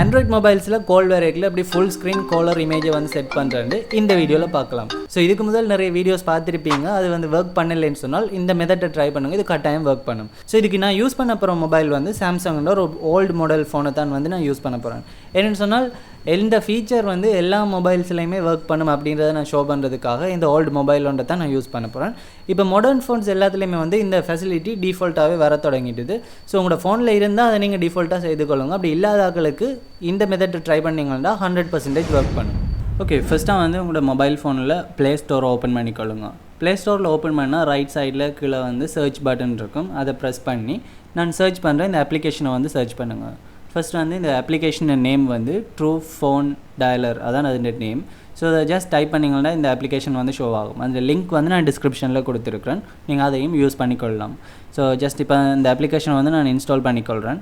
Android mobiles call variable அப்படி full screen caller image வந்து set பண்றேன்னு இந்த வீடியோல பார்க்கலாம். சோ இதுக்கு முதல்ல நிறைய வீடியோஸ் பார்த்திருப்பீங்க. அது வந்து வர்க் பண்ணலன்னு சொன்னால் இந்த மெத்தடை ட்ரை பண்ணுங்க. இது கட்டாயம் வர்க் பண்ணும். சோ இதுக்கு நான் யூஸ் பண்ண போற மொபைல் வந்து Samsungோட ஒரு ஓல்ட் மாடல் ஃபோனை தான் வந்து நான் யூஸ் பண்ண போறேன். என்னன்னு சொன்னால் இந்த ஃபீச்சர் வந்து எல்லா மொபைல்ஸ்லயுமே வர்க் பண்ணும் அப்படின்றத நான் ஷோ பண்றதுக்காக இந்த ஓல்ட் மொபைல் ஒன்றை தான் நான் யூஸ் பண்ண போறேன். இப்போ மாடர்ன் ஃபோன்ஸ் எல்லாத்துலயுமே வந்து இந்த ஃபெசிலிட்டி டிஃபால்ட்டாவே வர தொடங்கிடுது. ஸோ உங்களோட ஃபோனில் இருந்தால் அதை நீங்கள் டிஃபால்ட்டாக செய்து கொள்ளுங்க. அப்படி இல்லாதாக்களுக்கு இந்த மெத்தட் ட்ரை பண்ணிங்கன்னா 100% ஒர்க் பண்ணும். ஓகே, ஃபஸ்ட்டாக வந்து உங்களோட மொபைல் ஃபோனில் ப்ளே ஸ்டோரை ஓப்பன் பண்ணிக்கொள்ளுங்க. ப்ளே ஸ்டோரில் ஓப்பன் பண்ணால் ரைட் சைடில் கீழே வந்து சர்ச் பட்டன் இருக்கும். அதை ப்ரெஸ் பண்ணி நான் சர்ச் பண்ணுறேன். இந்த அப்ளிகேஷனை வந்து சர்ச் பண்ணுங்கள். ஃபர்ஸ்ட் வந்து இந்த அப்ளிகேஷன் நேம் வந்து ட்ரூ ஃபோன் டயலர், அதான் அதோட நேம். ஸோ அதை ஜஸ்ட் டைப் பண்ணிங்கன்னா இந்த அப்ளிகேஷன் வந்து ஷோ ஆகும். அந்த லிங்க் வந்து நான் டிஸ்கிரிப்ஷனில் கொடுத்துருக்குறேன். நீங்கள் அதையும் யூஸ் பண்ணிக்கொள்ளலாம். ஸோ ஜஸ்ட் இப்போ இந்த அப்ளிகேஷன் வந்து நான் இன்ஸ்டால் பண்ணிக்கொள்கிறேன்.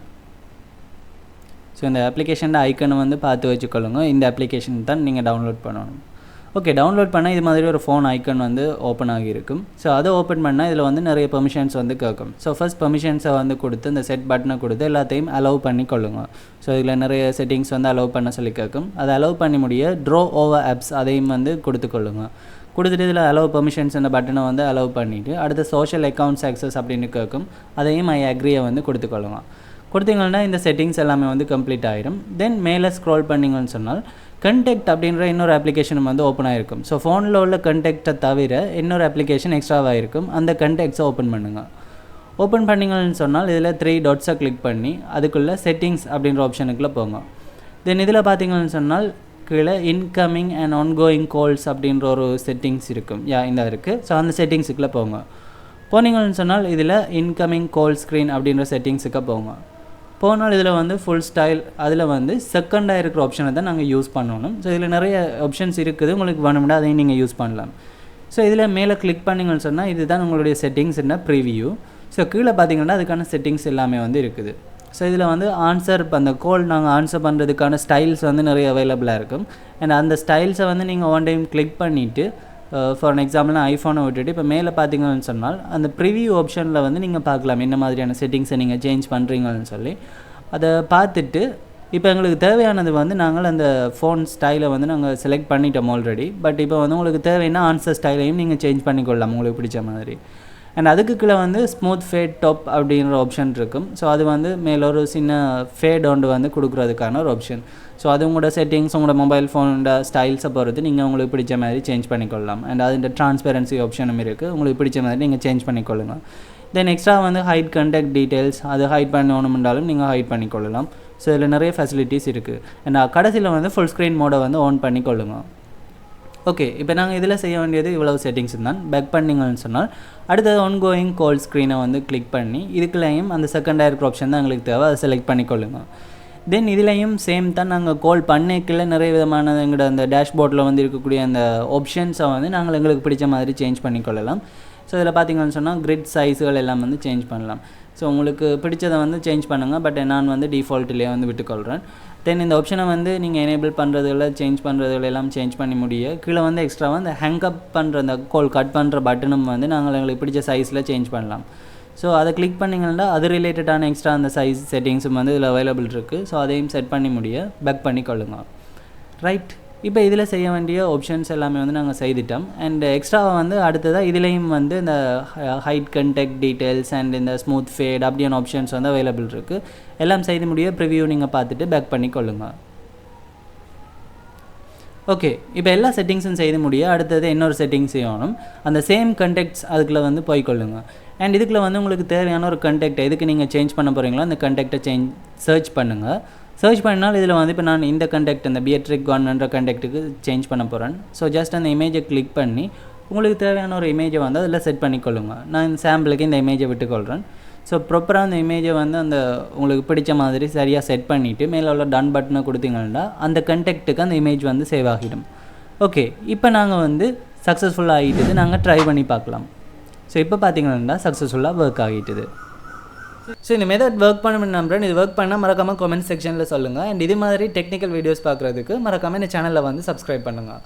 ஸோ இந்த அப்ளிகேஷன் ஐக்கனை வந்து பார்த்து வச்சுக்கொள்ளுங்க. இந்த அப்ளிகேஷன் தான் நீங்கள் டவுன்லோட் பண்ணணும். ஓகே, டவுன்லோட் பண்ணால் இது மாதிரி ஒரு ஃபோன் ஐக்கன் வந்து ஓப்பன் ஆகியிருக்கும். ஸோ அதை ஓப்பன் பண்ணால் இதில் வந்து நிறைய பெர்மிஷன்ஸ் வந்து கேட்கும். ஸோ ஃபஸ்ட் பெர்மிஷன்ஸை வந்து கொடுத்து இந்த செட் பட்டனை கொடுத்து எல்லாத்தையும் அலோவ் பண்ணி கொள்ளுங்க. ஸோ இதில் நிறைய செட்டிங்ஸ் வந்து அலோவ் பண்ண சொல்லி கேட்கும். அதை அலோவ் பண்ணி முடிய ட்ரோ ஓவர் ஆப்ஸ் அதையும் வந்து கொடுத்துக்கொள்ளுங்க. கொடுத்துட்டு இதில் அலோவ் பெர்மிஷன்ஸ் அந்த பட்டனை வந்து அலோவ் பண்ணிவிட்டு அடுத்த சோஷியல் அக்கௌண்ட்ஸ் ஆக்சஸ் அப்படின்னு கேட்கும். அதையும் ஐ அக்ரியை வந்து கொடுத்துக்கொள்ளுங்க. கொடுத்தீங்கன்னா இந்த செட்டிங்ஸ் எல்லாமே வந்து கம்ப்ளீட் ஆகிடும். தென் மேலே ஸ்க்ரோல் பண்ணிங்கன்னு சொன்னால் கண்டெக்ட் அப்படின்ற இன்னொரு அப்ளிகேஷன் வந்து ஓப்பன் ஆகிருக்கும். ஸோ ஃபோனில் உள்ள கண்டெக்டை தவிர இன்னொரு அப்ளிகேஷன் எக்ஸ்ட்ராவாக இருக்கும். அந்த கண்டெக்ட்ஸை ஓப்பன் பண்ணுங்கள். ஓப்பன் பண்ணிங்கன்னு சொன்னால் இதில் 3 டாட்ஸை கிளிக் பண்ணி அதுக்குள்ளே செட்டிங்ஸ் அப்படின்ற ஆப்ஷனுக்குள்ளே போங்க. தென் இதில் பார்த்தீங்கன்னு சொன்னால் கீழே இன்கமிங் அண்ட் ஆன்கோயிங் கால்ஸ் அப்படின்ற ஒரு செட்டிங்ஸ் இருக்கும். இந்த இருக்குது. ஸோ அந்த செட்டிங்ஸுக்குள்ளே போங்க. போனீங்கன்னு சொன்னால் இதில் இன்கமிங் கால் ஸ்க்ரீன் அப்படின்ற செட்டிங்ஸுக்கு போங்க. போனால் இதில் வந்து ஃபுல் ஸ்டைல் அதில் வந்து செகண்டாக இருக்கிற ஆப்ஷனை தான் நாங்கள் யூஸ் பண்ணணும். ஸோ இதில் நிறைய ஆப்ஷன்ஸ் இருக்குது. உங்களுக்கு வேணும்னா அதையும் நீங்கள் யூஸ் பண்ணலாம். ஸோ இதில் மேலே கிளிக் பண்ணிங்கன்னு சொன்னால் இதுதான் உங்களுடைய செட்டிங்ஸ் என்ன ப்ரீவியூ. ஸோ கீழே பார்த்தீங்கன்னா அதுக்கான செட்டிங்ஸ் எல்லாமே வந்து இருக்குது. ஸோ இதில் வந்து ஆன்சர் அந்த கால் நாங்கள் ஆன்சர் பண்ணுறதுக்கான ஸ்டைல்ஸ் வந்து நிறைய அவைலபிளாக இருக்கும். அண்ட் அந்த ஸ்டைல்ஸை வந்து நீங்கள் ஒன் டைம் கிளிக் பண்ணிவிட்டு ஃபார் எக்ஸாம்பிள் நான் ஐஃபோனை விட்டுட்டு இப்போ மேலே பார்த்தீங்கன்னு சொன்னால் அந்த ப்ரிவியூ ஆப்ஷனில் வந்து நீங்கள் பார்க்கலாம் என்ன மாதிரியான செட்டிங்ஸை நீங்கள் சேஞ்ச் பண்ணுறீங்கன்னு சொல்லி. அதை பார்த்துட்டு இப்போ எங்களுக்கு தேவையானது வந்து நாங்கள் அந்த ஃபோன் ஸ்டைலை வந்து நாங்கள் செலக்ட் பண்ணிட்டோம் ஆல்ரெடி. பட் இப்போ வந்து உங்களுக்கு தேவைன்னா ஆன்சர் ஸ்டைலையும் நீங்கள் சேஞ்ச் பண்ணிக்கொள்ளலாம் உங்களுக்கு பிடிச்ச மாதிரி. அண்ட் அதுக்கு கீழே வந்து ஸ்மூத் ஃபேட் டாப் அப்படின்ற ஆப்ஷன் இருக்கும். ஸோ அது வந்து மேலே ஒரு சின்ன ஃபேட் ஒன்று வந்து கொடுக்குறதுக்கான ஒரு ஆப்ஷன். ஸோ அது உங்களோட செட்டிங்ஸ் உங்களோட மொபைல் ஃபோனோட ஸ்டைல்ஸை பொறுத்து நீங்கள் உங்களுக்கு பிடிச்ச மாதிரி சேஞ்ச் பண்ணிக்கொள்ளலாம். அண்ட் அது ட்ரான்ஸ்பெரன்சி ஆப்ஷனும் இருக்குது. உங்களுக்கு பிடிச்ச மாதிரி நீங்கள் சேஞ்ச் பண்ணிக்கொள்ளுங்க. தென் எக்ஸ்ட்ரா வந்து ஹைட் கண்டெக்ட் டீட்டெயில்ஸ் அது ஹைட் பண்ணணும்னாலும் நீங்கள் ஹைட் பண்ணிக்கொள்ளலாம். ஸோ இதில் நிறைய ஃபெசிலிட்டிஸ் இருக்குது. அண்ட் கடைசியில் வந்து ஃபுல் ஸ்க்ரீன் மோடை வந்து ஆன் பண்ணிக்கொள்ளுங்க. ஓகே, இப்போ நாங்கள் இதில் செய்ய வேண்டியது இவ்வளவு செட்டிங்ஸ் தான். பேக் பண்ணிங்கன்னு சொன்னால் அடுத்தது ஆன்கோயிங் கால் ஸ்க்ரீனை வந்து கிளிக் பண்ணி இதுக்குள்ளேயும் அந்த செகண்டாக இருக்கிற ஆப்ஷன் தான் எங்களுக்கு தேவை. அதை செலக்ட் பண்ணிக்கொள்ளுங்க. தென் இதுலேயும் சேம் தான் நாங்கள் கால் பண்ணிக்கல நிறைய விதமான எங்களோட அந்த டேஷ்போர்டில் வந்து இருக்கக்கூடிய அந்த ஆப்ஷன்ஸை வந்து நாங்கள் எங்களுக்கு பிடிச்ச மாதிரி சேஞ்ச் பண்ணிக்கொள்ளலாம். ஸோ இதில் பார்த்தீங்கன்னு சொன்னால் கிரிட் சைஸுகள் எல்லாம் வந்து சேஞ்ச் பண்ணலாம். ஸோ உங்களுக்கு பிடிச்சதை வந்து சேஞ்ச் பண்ணுங்கள். பட் நான் வந்து டிஃபால்ட்லேயே வந்து விட்டுக்கொள்கிறேன். தென் இந்த ஆப்ஷனை வந்து நீங்கள் எனேபிள் பண்ணுறதுல சேஞ்ச் பண்ணுறதுல எல்லாம் சேஞ்ச் பண்ணி முடிய கீழே வந்து எக்ஸ்ட்ராவாக அந்த ஹேங்கப் பண்ணுற அந்த கால் கட் பண்ணுற பட்டனும் வந்து நாங்கள் எங்களுக்கு பிடிச்ச சைஸில் சேஞ்ச் பண்ணலாம். ஸோ அதை கிளிக் பண்ணிங்கன்னா அது ரிலேட்டடான எக்ஸ்ட்ரா அந்த சைஸ் செட்டிங்ஸும் வந்து இதில் அவைலபிள் இருக்குது. ஸோ அதையும் செட் பண்ணி முடிய பேக் பண்ணி கொள்ளுங்க. ரைட், இப்போ இதில் செய்ய வேண்டிய ஆப்ஷன்ஸ் எல்லாமே வந்து நாங்கள் செய்துட்டோம். அண்ட் எக்ஸ்ட்ராவாக வந்து அடுத்ததாக இதுலேயும் வந்து இந்த ஹைட் கண்டெக்ட் டீட்டெயில்ஸ் அண்ட் இந்த ஸ்மூத் ஃபேட் அப்படியான ஆப்ஷன்ஸ் வந்து அவைலபிள் இருக்குது. எல்லாம் செய்து முடிய ப்ரிவியூ நீங்கள் பார்த்துட்டு பேக் பண்ணி கொள்ளுங்க. ஓகே, இப்போ எல்லா செட்டிங்ஸும் செய்து முடிய அடுத்தது இன்னொரு செட்டிங்ஸ் செய்யணும். அந்த சேம் கண்டெக்ட்ஸ் அதுக்குள்ளே வந்து போய்க்கொள்ளுங்க. அண்ட் இதுக்குள்ளே வந்து உங்களுக்கு தேவையான ஒரு கண்டெக்ட் எதுக்கு நீங்கள் சேஞ்ச் பண்ண போகிறீங்களோ அந்த கண்டெக்டை சர்ச் பண்ணுங்கள். சர்ச் பண்ணால் இதில் வந்து இப்போ நான் இந்த கண்டெக்ட் அந்த பியட்ரிக் ஒன்ன்ற கண்டெக்ட்டுக்கு சேஞ்ச் பண்ண போகிறேன். ஸோ ஜஸ்ட் அந்த இமேஜை கிளிக் பண்ணி உங்களுக்கு தேவையான ஒரு இமேஜை வந்து அதில் செட் பண்ணிக்கொள்ளுங்க. நான் இந்த சாம்பிளுக்கு இந்த இமேஜை விட்டுக்கொள்கிறேன். ஸோ ப்ராப்பராக அந்த இமேஜை வந்து அந்த உங்களுக்கு பிடிச்ச மாதிரி சரியாக செட் பண்ணிவிட்டு மேலே உள்ள டன் பட்டனை கொடுத்தீங்கன்னா அந்த கண்டெக்ட்டுக்கு அந்த இமேஜ் வந்து சேவ் ஆகிடும். ஓகே, இப்போ நாங்கள் வந்து சக்ஸஸ்ஃபுல்லாக ஆகிட்டுது. நாங்கள் ட்ரை பண்ணி பார்க்கலாம். ஸோ இப்போ பார்த்தீங்கன்னா சக்ஸஸ்ஃபுல்லாக ஒர்க் ஆகிட்டுது. ஸோ இந்த மெத்தட் ஒர்க் பண்ணணும்னு நம்புறேன். இது ஒர்க் பண்ணால் மறக்காமல் கமெண்ட் செக்ஷனில் சொல்லுங்கள். அண்ட் இது மாதிரி டெக்னிக்கல் வீடியோஸ் பார்க்குறதுக்கு மறக்காமல் இந்த சேனலில் வந்து சப்ஸ்கிரைப் பண்ணுங்கள்.